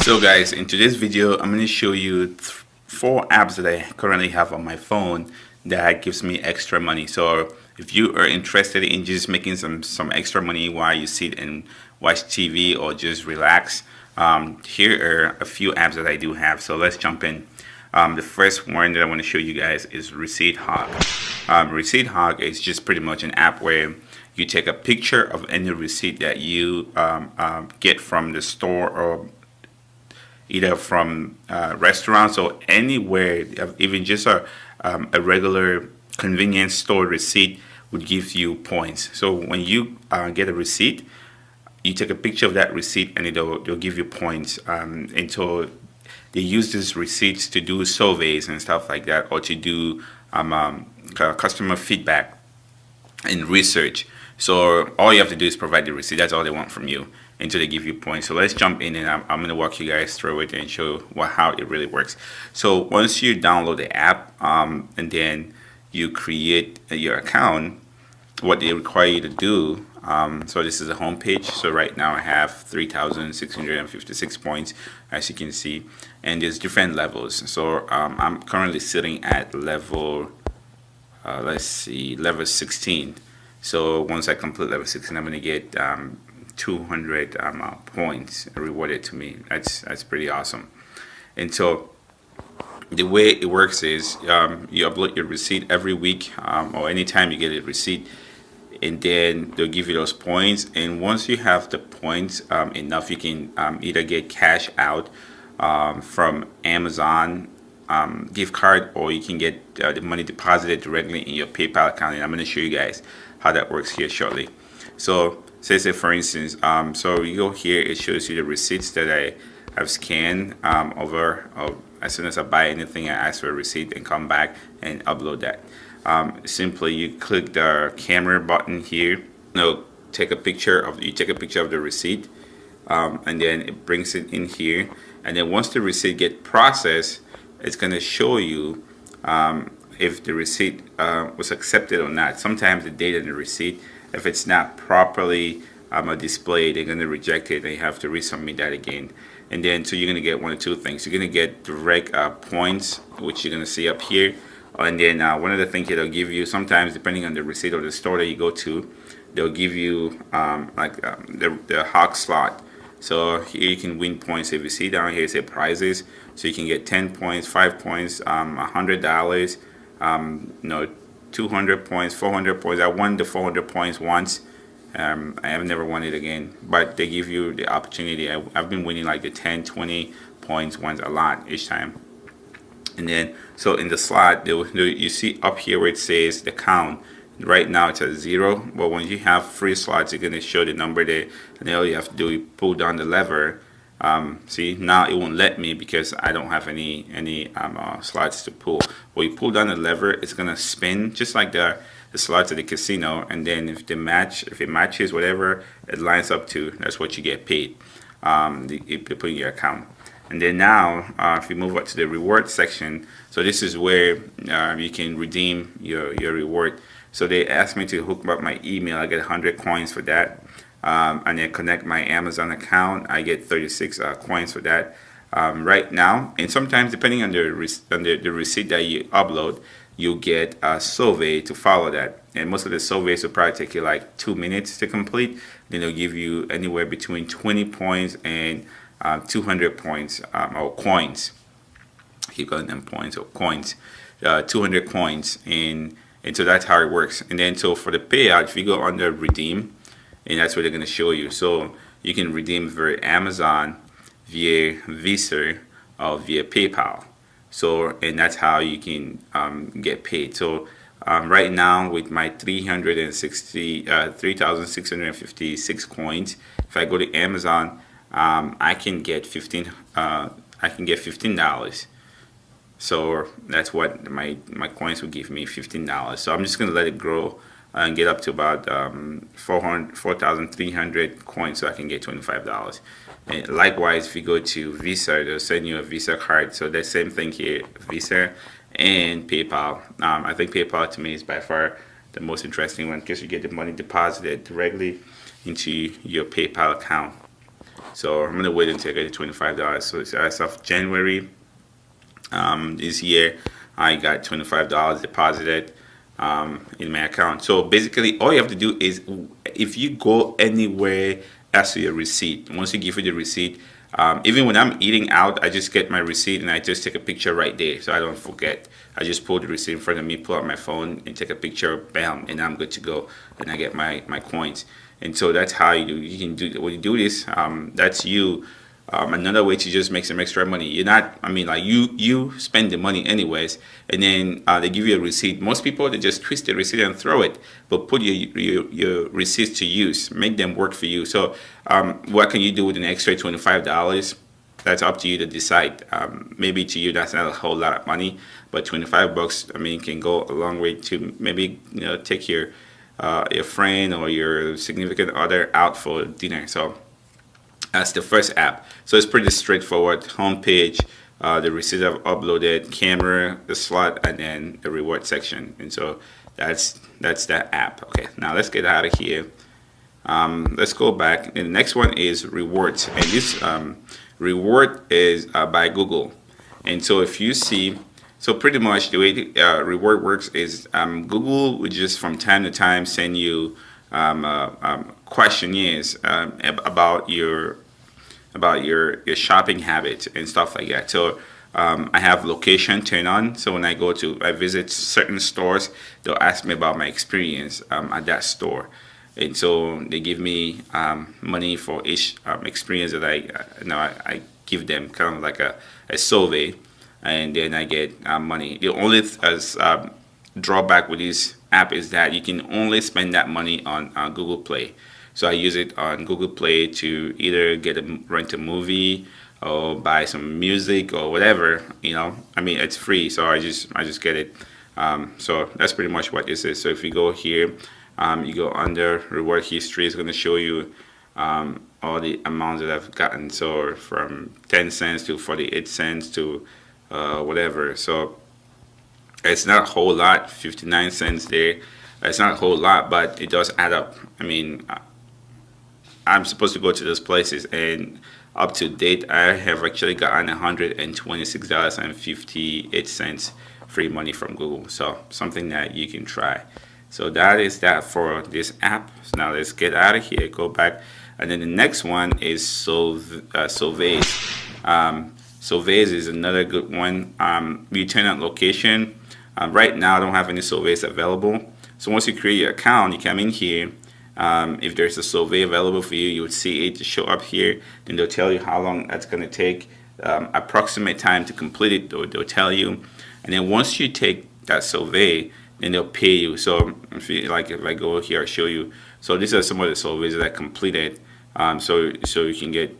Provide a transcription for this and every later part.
So guys, in today's video, I'm going to show you four apps that I currently have on my phone that gives me extra money. So if you are interested in just making some extra money while you sit and watch TV or just relax, here are a few apps that I do have. So let's jump in. The first one that I want to show you guys is Receipt Hog. Receipt Hog is just pretty much an app where you take a picture of any receipt that you get from the store or either from restaurants or anywhere, even just a regular convenience store receipt would give you points. So when you get a receipt, you take a picture of that receipt and they'll give you points. And so they use these receipts to do surveys and stuff like that, or to do customer feedback and research. So all you have to do is provide the receipt. That's all they want from you until they give you points. So let's jump in and I'm going to walk you guys through it and show how it really works. So once you download the app and then you create your account, what they require you to do, so this is a home page. So right now I have 3,656 points, as you can see, and there's different levels. So I'm currently sitting at level, level 16. So once I complete level 16, I'm going to get 200 points rewarded to me. That's pretty awesome. And so the way it works is you upload your receipt every week or anytime you get a receipt, and then they'll give you those points. And once you have the points enough, you can either get cash out from Amazon gift card, or you can get the money deposited directly in your PayPal account. And I'm going to show you guys how that works here shortly. So say for instance, so you go here, it shows you the receipts that I have scanned over. As soon as I buy anything, I ask for a receipt and come back and upload that. Simply you click the camera button here. No, take a picture of the receipt, and then it brings it in here. And then once the receipt get processed, it's going to show you if the receipt was accepted or not. Sometimes the date of the receipt, if it's not properly displayed, they're going to reject it and you have to resubmit that again. And then so you're going to get one of two things. You're going to get direct points, which you're going to see up here. And then one of the things they'll give you, sometimes depending on the receipt or the store that you go to, they'll give you the hog slot. So here you can win points. If you see down here, it says prizes. So you can get 10 points, 5 points, $100, 200 points, 400 points. I won the 400 points once. I have never won it again, but they give you the opportunity. I've been winning like the 10, 20 points once, a lot each time. And then so in the slot, you see up here where it says the count. Right now it's at 0, but when you have free slots, you're going to show the number there, and then all you have to do is pull down the lever. See, now it won't let me because I don't have any slots to pull. When you pull down the lever, it's going to spin just like the slots at the casino, and then if it matches whatever it lines up to, that's what you get paid. They put in your account. And then now, if you move up to the reward section, so this is where you can redeem your reward. So they asked me to hook up my email. I get 100 coins for that. And then connect my Amazon account. I get 36 coins for that right now. And sometimes, depending on the receipt that you upload, you'll get a survey to follow that. And most of the surveys will probably take you like 2 minutes to complete. Then they'll give you anywhere between 20 points and 200 points or coins. I keep calling them points or coins. 200 coins, and so that's how it works. And then so for the payout, if you go under redeem, and that's what they're going to show you. So you can redeem via Amazon, via Visa, or via PayPal. So, and that's how you can get paid. So right now with my 3,656 coins, if I go to Amazon, I can get $15. So that's what my coins will give me, $15. So I'm just going to let it grow and get up to about 4,300 coins so I can get $25. And likewise, if you go to Visa, they'll send you a Visa card. So the same thing here, Visa and PayPal. I think PayPal to me is by far the most interesting one because you get the money deposited directly into your PayPal account. So I'm gonna wait until I get the $25. So it's as of January this year, I got $25 deposited in my account. So basically, all you have to do is, if you go anywhere, ask for your receipt. Once you give you the receipt, even when I'm eating out, I just get my receipt and I just take a picture right there, so I don't forget. I just pull the receipt in front of me, pull out my phone, and take a picture. Bam, and I'm good to go, and I get my coins. And so that's how you do. You can do when you do this. That's you. Another way to just make some extra money. You're not, I mean, like you spend the money anyways, and then they give you a receipt. Most people, they just twist the receipt and throw it, but put your receipts to use. Make them work for you. So what can you do with an extra $25? That's up to you to decide. Maybe to you that's not a whole lot of money, but $25, I mean, can go a long way to maybe take your friend or your significant other out for dinner. So that's the first app. So it's pretty straightforward. Homepage, the receipt I've uploaded, camera, the slot, and then the reward section. And so that's that app. Okay, now let's get out of here. Let's go back. And the next one is rewards. And this reward is by Google. And so if you see, so pretty much the way reward works is Google will just from time to time send you questionnaires about your shopping habits and stuff like that. So I have location turned on. So when I visit certain stores, they'll ask me about my experience at that store, and so they give me money for each experience that I give them, kind of like a survey, and then I get money. The only drawback with this app is that you can only spend that money on Google Play. So I use it on Google Play to either rent a movie or buy some music or whatever. I mean, it's free, so I just get it. So that's pretty much what this is. So if you go here, you go under reward history. It's going to show you all the amounts that I've gotten. So from 10 cents to 48 cents to whatever. So it's not a whole lot, 59 cents there. It's not a whole lot, but it does add up. I mean, I'm supposed to go to those places, and up to date, I have actually gotten $126.58 free money from Google. So something that you can try. So that is that for this app. So now let's get out of here, go back. And then the next one is Sova. Sova is another good one. You turn on location. Right now, I don't have any surveys available. So once you create your account, you come in here. If there's a survey available for you, you would see it show up here. Then they'll tell you how long that's going to take, approximate time to complete it. They'll tell you. And then once you take that survey, then they'll pay you. So if I go here, I'll show you. So these are some of the surveys that I completed. So you can get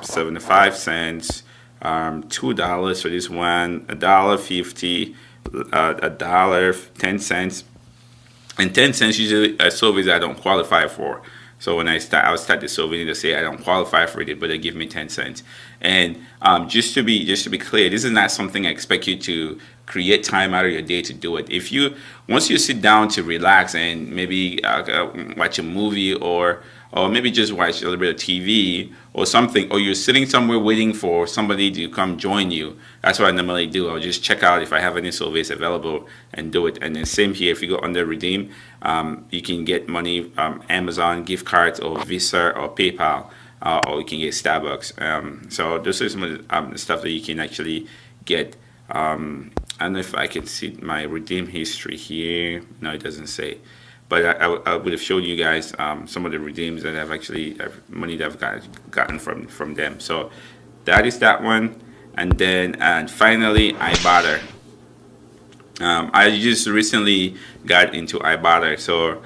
75 cents, $2 for this one, $1.50. $1, 10 cents, and 10 cents usually are surveys I don't qualify for. So when I start the survey, they say I don't qualify for it, but they give me 10 cents. And just to be clear, this is not something I expect you to create time out of your day to do it. Once you sit down to relax and maybe watch a movie or maybe just watch a little bit of TV or something, or you're sitting somewhere waiting for somebody to come join you, that's what I normally do. I'll just check out if I have any surveys available and do it. And then same here, if you go under redeem, you can get money Amazon, gift cards, or Visa, or PayPal, or you can get Starbucks. So this is some of the stuff that you can actually get. I don't know if I can see my redeem history here. No, it doesn't say. But I would have showed you guys some of the redeems that I've actually money that I've gotten from them. So that is that one. And then finally, iButter. I just recently got into iButter. So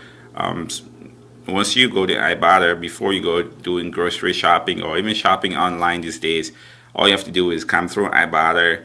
once you go to iButter, before you go doing grocery shopping or even shopping online these days, all you have to do is come through iButter.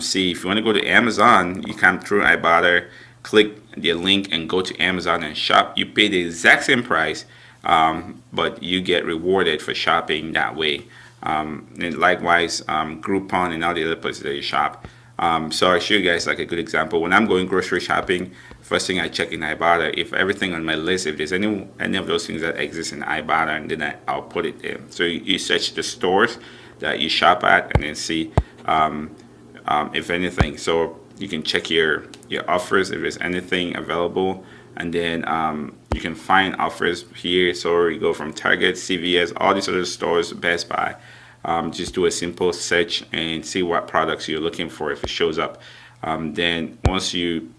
See, if you want to go to Amazon, you come through iButter, click the link and go to Amazon and shop. You pay the exact same price, but you get rewarded for shopping that way. And likewise, Groupon and all the other places that you shop. So I show you guys like a good example. When I'm going grocery shopping, first thing I check in Ibotta, if everything on my list, if there's any of those things that exist in Ibotta, and then I'll put it there. So you search the stores that you shop at, and then see if anything. So you can check your offers if there's anything available, and then you can find offers here. So you go from Target, CVS, all these other stores, Best Buy. Just do a simple search and see what products you're looking for. If it shows up, then once you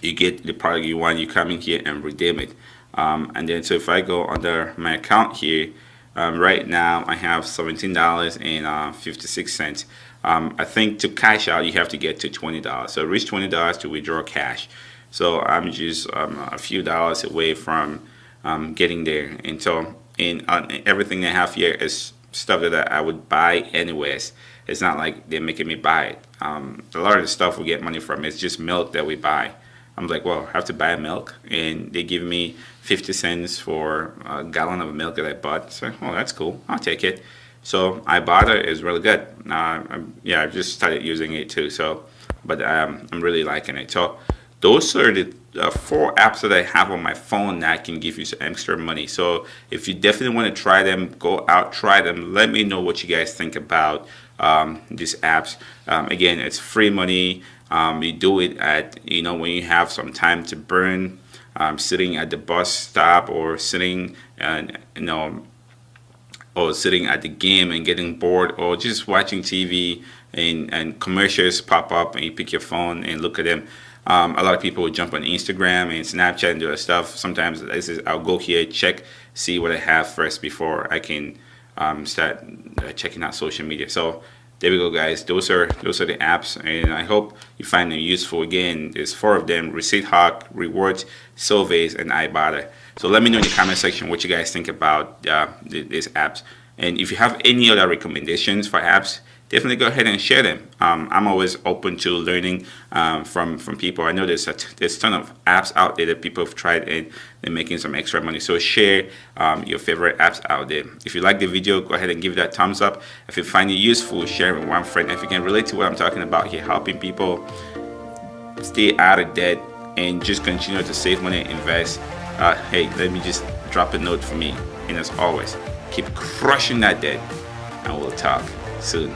get the product you want, you come in here and redeem it. And then so if I go under my account here, right now I have $17.56. I think to cash out you have to get to $20. So reach $20 to withdraw cash. So I'm just a few dollars away from getting there. And so everything they have here is stuff that I would buy anyways. It's not like they're making me buy it. A lot of the stuff we get money from is just milk that we buy. I'm like, well, I have to buy milk, and they give me 50 cents for a gallon of milk that I bought. So, oh, that's cool. I'll take it. So Ibotta is really good. I've just started using it too. So, but I'm really liking it. So those are the 4 apps that I have on my phone that can give you some extra money. So if you definitely want to try them, go out, try them. Let me know what you guys think about these apps. Again, it's free money. You do it at, when you have some time to burn, sitting at the bus stop, or sitting or sitting at the game and getting bored, or just watching TV and commercials pop up, and you pick your phone and look at them. A lot of people will jump on Instagram and Snapchat and do that stuff. Sometimes I'll go here, check, see what I have first before I can start checking out social media. So there we go, guys. Those are the apps, and I hope you find them useful. Again, there's 4 of them: Receipt Hawk, Rewards, Sova, and Ibotta. So let me know in the comment section what you guys think about these apps. And if you have any other recommendations for apps, definitely go ahead and share them. I'm always open to learning from people. I know there's a ton of apps out there that people have tried, and they're making some extra money. So share your favorite apps out there. If you like the video, go ahead and give that thumbs up. If you find it useful, share it with one friend. If you can relate to what I'm talking about here, helping people stay out of debt and just continue to save money and invest, hey, let me just drop a note for me. And as always, keep crushing that debt, and we'll talk soon.